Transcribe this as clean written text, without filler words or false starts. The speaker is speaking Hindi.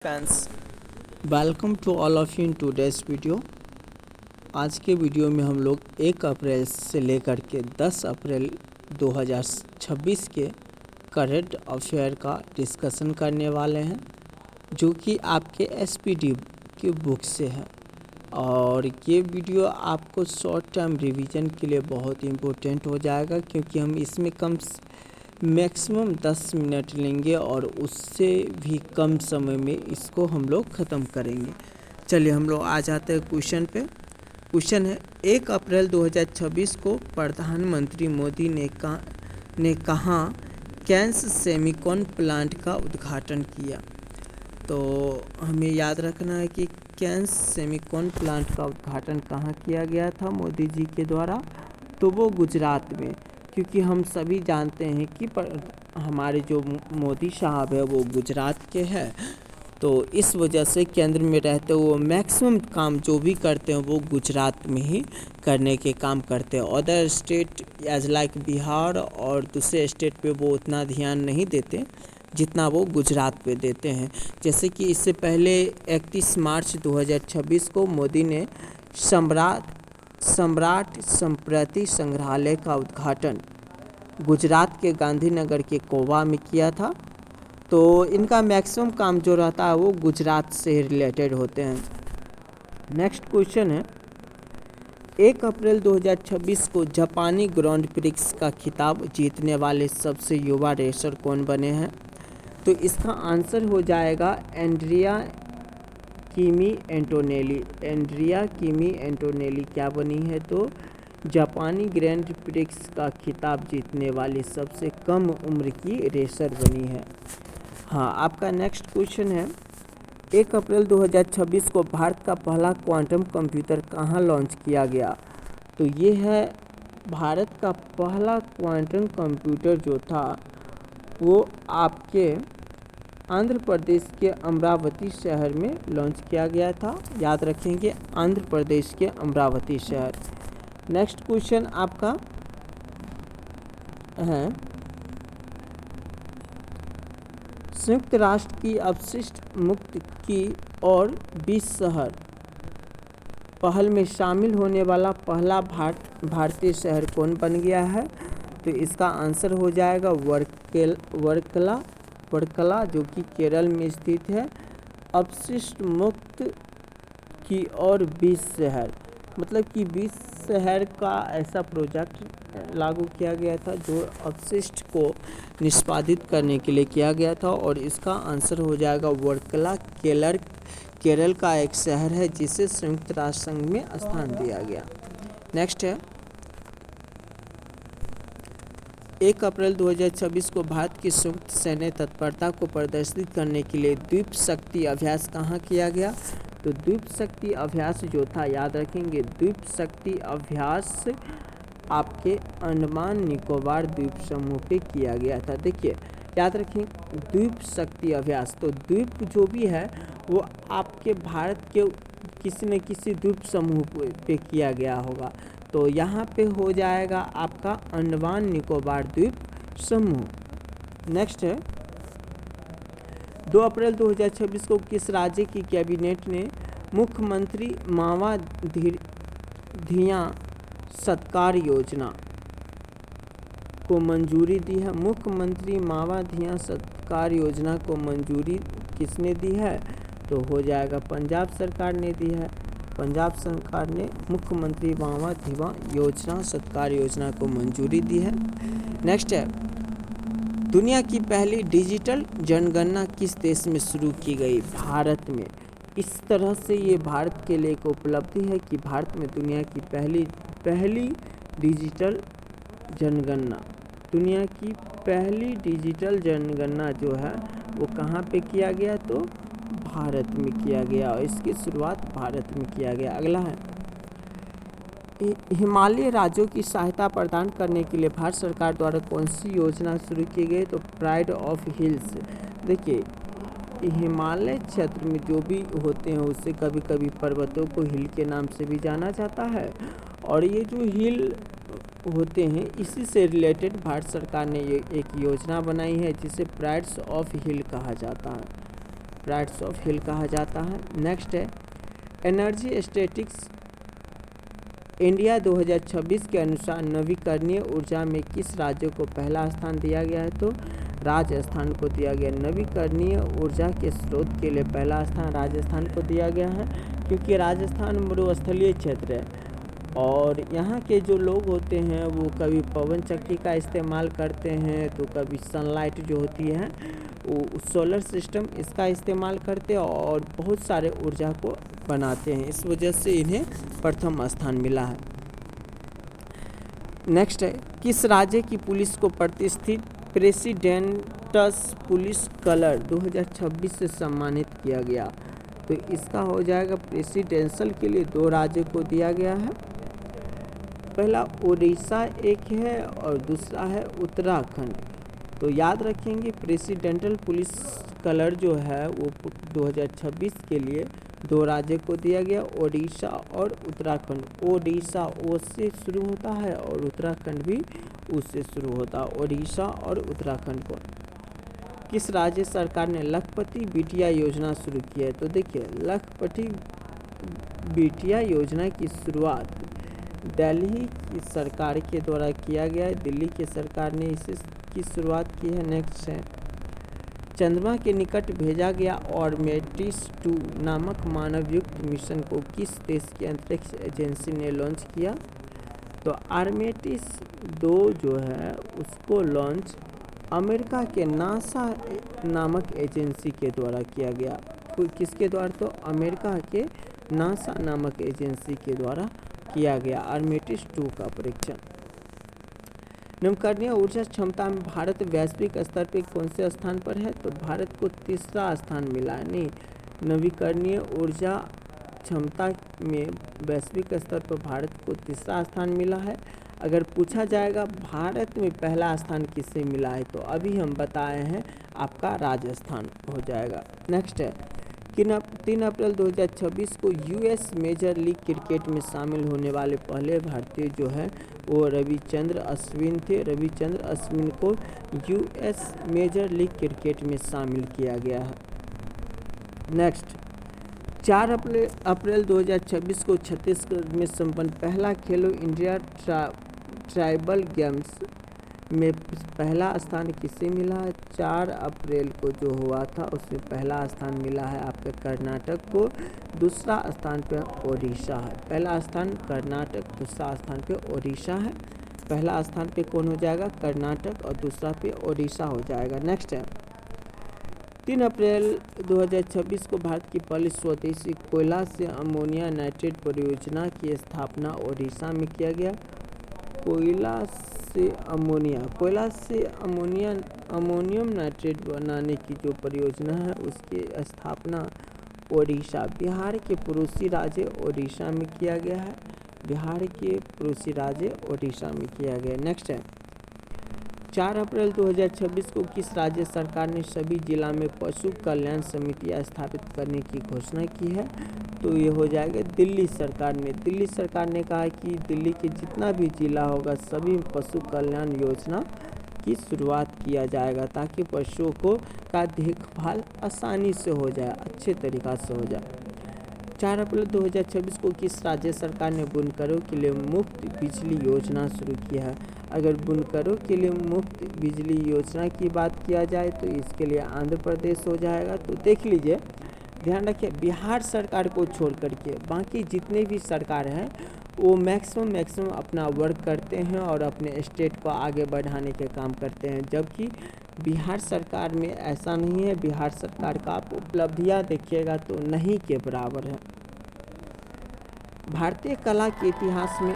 Fans. Welcome to all of you in today's video. आज के वीडियो में हम लोग 1 अप्रैल से लेकर के 10 अप्रैल 2026 के करंट अफेयर का डिस्कशन करने वाले हैं, जो कि आपके एसपीडी की बुक से है। और ये वीडियो आपको शॉर्ट टर्म रिवीजन के लिए बहुत इम्पोर्टेंट हो जाएगा, क्योंकि हम इसमें मैक्सिमम 10 मिनट लेंगे और उससे भी कम समय में इसको हम लोग ख़त्म करेंगे। चलिए हम लोग आ जाते हैं क्वेश्चन पे। क्वेश्चन है, 1 अप्रैल 2026 को प्रधानमंत्री मोदी ने कहाँ कैंस सेमीकॉन प्लांट का उद्घाटन किया। तो हमें याद रखना है कि कैंस सेमीकॉन प्लांट का उद्घाटन कहाँ किया गया था मोदी जी के द्वारा। तो वो गुजरात में, क्योंकि हम सभी जानते हैं कि हमारे जो मोदी साहब है वो गुजरात के हैं। तो इस वजह से केंद्र में रहते वो मैक्सिमम काम जो भी करते हैं वो गुजरात में ही करने के काम करते हैं। Other state as like Bihar और दूसरे स्टेट पे वो उतना ध्यान नहीं देते जितना वो गुजरात पे देते हैं। जैसे कि इससे पहले 31 मार्च 2026 को मोदी ने सम्राट स्मृति संग्रहालय का उद्घाटन गुजरात के गांधीनगर के कोवा में किया था। तो इनका मैक्सिमम काम जो रहता है वो गुजरात से रिलेटेड होते हैं। नेक्स्ट क्वेश्चन है, 1 अप्रैल 2026 को जापानी ग्रांड प्रिक्स का खिताब जीतने वाले सबसे युवा रेसर कौन बने हैं। तो इसका आंसर हो जाएगा एंड्रिया किमी एंटोनेली क्या बनी है। तो जापानी ग्रैंड प्रिक्स का खिताब जीतने वाली सबसे कम उम्र की रेसर बनी है। हाँ, आपका नेक्स्ट क्वेश्चन है, 1 अप्रैल 2026 को भारत का पहला क्वांटम कंप्यूटर कहाँ लॉन्च किया गया। तो ये है भारत का पहला क्वांटम कंप्यूटर जो था वो आपके आंध्र प्रदेश के अमरावती शहर में लॉन्च किया गया था। याद रखेंगे, आंध्र प्रदेश के अमरावती शहर। नेक्स्ट क्वेश्चन आपका है, संयुक्त राष्ट्र की अपशिष्ट मुक्त की और 20 शहर पहल में शामिल होने वाला पहला भारतीय शहर कौन बन गया है। तो इसका आंसर हो जाएगा वर्कला, जो कि केरल में स्थित है। अपशिष्ट मुक्त की और 20 शहर, मतलब कि 20 शहर का ऐसा प्रोजेक्ट लागू किया गया था जो अपशिष्ट को निष्पादित करने के लिए किया गया था। और इसका आंसर हो जाएगा वर्कला। केरल का एक शहर है जिसे संयुक्त राष्ट्र संघ में स्थान दिया गया। नेक्स्ट है, 1 अप्रैल 2026 को भारत की संयुक्त सैन्य तत्परता को प्रदर्शित करने के लिए द्वीप शक्ति अभ्यास कहाँ किया गया। तो द्वीप शक्ति अभ्यास जो था, याद रखेंगे, द्वीप शक्ति अभ्यास आपके अंडमान निकोबार द्वीप समूह पे किया गया था। देखिए, याद रखें, द्वीप शक्ति अभ्यास, तो द्वीप जो भी है वो आपके भारत के किसी न किसी द्वीप समूह पे किया गया होगा। तो यहाँ पे हो जाएगा आपका अंडमान निकोबार द्वीप समूह। नेक्स्ट है, 2 अप्रैल 2026 को किस राज्य की कैबिनेट ने मुख्यमंत्री मावा धिया सत्कार योजना को मंजूरी दी है। मुख्यमंत्री मावा धिया सत्कार योजना को मंजूरी किसने दी है। तो हो जाएगा पंजाब सरकार ने दी है। पंजाब सरकार ने मुख्यमंत्री मावा धिया योजना सत्कार योजना को मंजूरी दी है। नेक्स्ट है, दुनिया की पहली डिजिटल जनगणना किस देश में शुरू की गई। भारत में। इस तरह से ये भारत के लिए एक उपलब्धि है कि भारत में दुनिया की पहली डिजिटल जनगणना, दुनिया की पहली डिजिटल जनगणना जो है वो कहाँ पे किया गया। तो भारत में किया गया और इसकी शुरुआत भारत में किया गया। अगला है, हिमालय राज्यों की सहायता प्रदान करने के लिए भारत सरकार द्वारा कौन सी योजना शुरू की गई। तो प्राइड ऑफ हिल्स। देखिए, हिमालय क्षेत्र में जो भी होते हैं उससे कभी कभी पर्वतों को हिल के नाम से भी जाना जाता है। और ये जो हिल होते हैं इसी से रिलेटेड भारत सरकार ने ये एक योजना बनाई है जिसे प्राइड्स ऑफ हिल कहा जाता है। प्राइड्स ऑफ हिल कहा जाता है। नेक्स्ट है एनर्जी स्टैटिस्टिक्स इंडिया 2026 के अनुसार नवीकरणीय ऊर्जा में किस राज्य को पहला स्थान दिया गया है? तो राजस्थान को दिया गया। नवीकरणीय ऊर्जा के स्रोत के लिए पहला स्थान राजस्थान को दिया गया है, क्योंकि राजस्थान मरुस्थलीय क्षेत्र है और यहाँ के जो लोग होते हैं वो कभी पवन चक्की का इस्तेमाल करते हैं, तो कभी सनलाइट जो होती है वो सोलर सिस्टम इसका इस्तेमाल करते हैं और बहुत सारे ऊर्जा को बनाते हैं। इस वजह से इन्हें प्रथम स्थान मिला है। नेक्स्ट है किस राज्य की पुलिस को प्रतिष्ठित प्रेसिडेंटस पुलिस कलर 2026 से सम्मानित किया गया? तो इसका हो जाएगा प्रेसिडेंशियल के लिए 2 राज्य को दिया गया है। पहला उड़ीसा एक है और दूसरा है उत्तराखंड। तो याद रखेंगे प्रेसिडेंटल पुलिस कलर जो है वो 2026 के लिए 2 राज्य को दिया गया, ओडिशा और उत्तराखंड। ओडिशा ओ से शुरू होता है और उत्तराखंड भी उससे शुरू होता है, ओडिशा और उत्तराखंड को। किस राज्य सरकार ने लखपति बिटिया योजना शुरू की है? तो देखिए लखपति बिटिया योजना की शुरुआत दिल्ली की सरकार के द्वारा किया गया है। दिल्ली की सरकार ने की शुरुआत की है। नेक्स्ट है चंद्रमा के निकट भेजा गया आर्टेमिस 2 नामक मानवयुक्त मिशन को किस देश की अंतरिक्ष एजेंसी ने लॉन्च किया? तो आर्टेमिस 2 जो है उसको लॉन्च अमेरिका के नासा नामक एजेंसी के द्वारा किया गया। किसके द्वारा? तो अमेरिका के नासा नामक एजेंसी के द्वारा किया गया आर्टेमिस 2 का परीक्षण। नवीकरणीय ऊर्जा क्षमता में भारत वैश्विक स्तर पर कौन से स्थान पर है? तो भारत को 3रा स्थान मिला है। नहीं, नवीकरणीय ऊर्जा क्षमता में वैश्विक स्तर पर भारत को 3रा स्थान मिला है। अगर पूछा जाएगा भारत में पहला स्थान किससे मिला है, तो अभी हम बताए हैं आपका राजस्थान हो जाएगा। नेक्स्ट है 3 अप्रैल 2026 को यूएस मेजर लीग क्रिकेट में शामिल होने वाले पहले भारतीय जो है वो रविचंद्र अश्विन थे। रविचंद्र अश्विन को यूएस मेजर लीग क्रिकेट में शामिल किया गया है। नेक्स्ट 4 अप्रैल 2026 को छत्तीसगढ़ में संपन्न पहला खेलो इंडिया ट्राइबल गेम्स में पहला स्थान किसे मिला है? 4 अप्रैल को जो हुआ था उसमें पहला स्थान मिला है आपके कर्नाटक को, दूसरा स्थान पे ओडिशा है। पहला स्थान कर्नाटक, दूसरा स्थान पे ओडिशा है। पहला स्थान पे कौन हो जाएगा? कर्नाटक और दूसरा पे ओडिशा हो जाएगा। नेक्स्ट है 3 अप्रैल 2026 को भारत की पहली स्वदेशी कोयला से अमोनिया नाइट्रेट परियोजना की स्थापना ओडिशा में किया गया। कोयला से अमोनियम नाइट्रेट बनाने की जो परियोजना है उसकी स्थापना ओडिशा, बिहार के पड़ोसी राज्य ओडिशा में किया गया है। बिहार के पड़ोसी राज्य ओडिशा में किया गया। नेक्स्ट है 4 अप्रैल 2026 को किस राज्य सरकार ने सभी जिला में पशु कल्याण समितियां स्थापित करने की घोषणा की है? तो ये हो जाएगा दिल्ली सरकार ने। दिल्ली सरकार ने कहा कि दिल्ली के जितना भी जिला होगा सभी पशु कल्याण योजना की शुरुआत किया जाएगा, ताकि पशुओं को का देखभाल आसानी से हो जाए, अच्छे तरीक़ा से हो जाए। 4 अप्रैल 2026 को किस राज्य सरकार ने बुनकरों के लिए मुफ्त बिजली योजना शुरू की है? अगर बुनकरों के लिए मुफ्त बिजली योजना की बात किया जाए तो इसके लिए आंध्र प्रदेश हो जाएगा। तो देख लीजिए, ध्यान रखिए, बिहार सरकार को छोड़ करके बाकी जितने भी सरकार हैं वो मैक्सिमम अपना वर्क करते हैं और अपने स्टेट को आगे बढ़ाने के काम करते हैं, जबकि बिहार सरकार में ऐसा नहीं है। बिहार सरकार का आप उपलब्धियां देखिएगा तो नहीं के बराबर है। भारतीय कला के इतिहास में